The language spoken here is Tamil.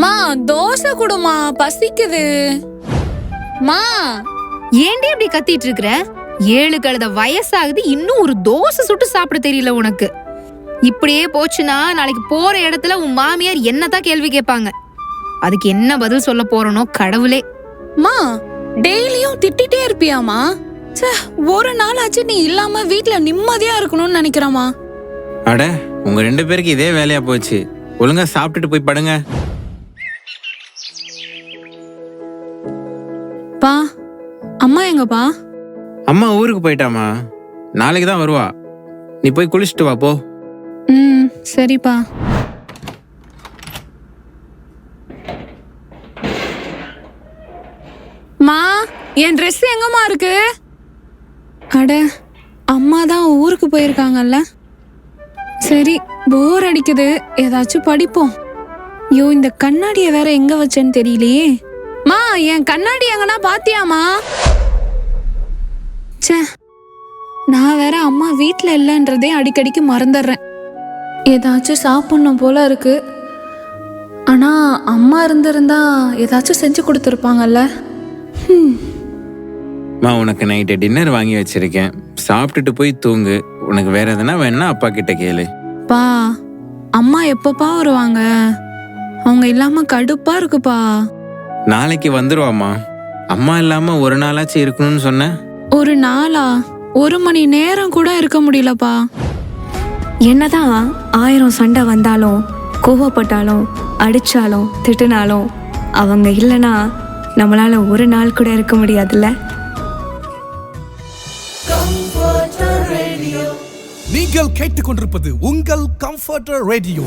மா தோசை குடுமா, பசிக்குது. மா ஏண்டி இப்படி கத்திட்டு இருக்கிற? 7 கழுத வயசாகுது, இன்னும் ஒரு தோசை சுட்டு சாப்பிட தெரியல உனக்கு. இப்படியே போச்சுன்னா நாளைக்கு போற இடத்துல உன் மாமியார் என்னதான் கேள்வி கேட்பாங்க. அதுக்கு என்ன பதில் சொல்ல போறனோ கடவுளே. மா டெய்லியும் திட்டிட்டே இருப்பியாமா? ஒரு நாள் ஆச்சு நீ இல்லாம வீட்ல நிம்மதியா இருக்கணும்னு நினைக்கிறமா? அட, உங்க 2 பேருக்கு இதே வேலையா போச்சு. ஒழுங்கா சாப்பிட்டுட்டு போய் படுங்க. பா, அம்மா எங்கப்பா? அம்மா ஊருக்கு போயிட்டாமா, நாளைக்கு தான் வருவா. நீ போய் குளிச்சுட்டு வா போ. சரிப்பா. மா, என் ட்ரெஸ் எங்கம்மா இருக்கு? அட, அம்மா தான் ஊருக்கு போயிருக்காங்கல்ல. சரி, போர் அடிக்குது, ஏதாச்சும் படிப்போம். ஐயோ, இந்த கண்ணாடியை வேற எங்க வச்சேன்னு தெரியலையே. மா, என் கண்ணாடி எங்கன்னா பாத்தியாமா? ச்சே, நான் வேற அம்மா வீட்ல இல்லைன்றதே அடிக்கடிக்கு மறந்துடுறேன். ஏதாச்சும் சாப்பிடணும் போல இருக்கு. ஆனா அம்மா இருந்திருந்தா ஏதாச்சும் செஞ்சு கொடுத்துருப்பாங்கல்ல. மா, உனக்கு நைட்டு டின்னர் வாங்கி வச்சிருக்கேன், சாப்பிட்டுட்டு போய் தூங்கு. உனக்கு வேற எதனா வேணா அப்பா கிட்ட கேளு. பா, அம்மா எப்பப்பா வருவாங்க? அவங்க இல்லாம கடுப்பா இருக்குப்பா. நாளைக்கு வந்துருவாமா. அம்மா இல்லாம ஒரு நாளாச்சும் இருக்கணும்னு சொன்ன. ஒரு நாளா? 1 மணி நேரம் கூட இருக்க முடியலப்பா. என்னதான் 1000 சண்டை வந்தாலும், கோவப்பட்டாலும், அடிச்சாலும், திட்டுனாலும் அவங்க இல்லைன்னா நம்மளால ஒரு நாள் கூட இருக்க முடியாதுல்ல. நீங்கள் கேட்டுக்கொண்டிருப்பது உங்கள் கம்ஃபர்டர் ரேடியோ.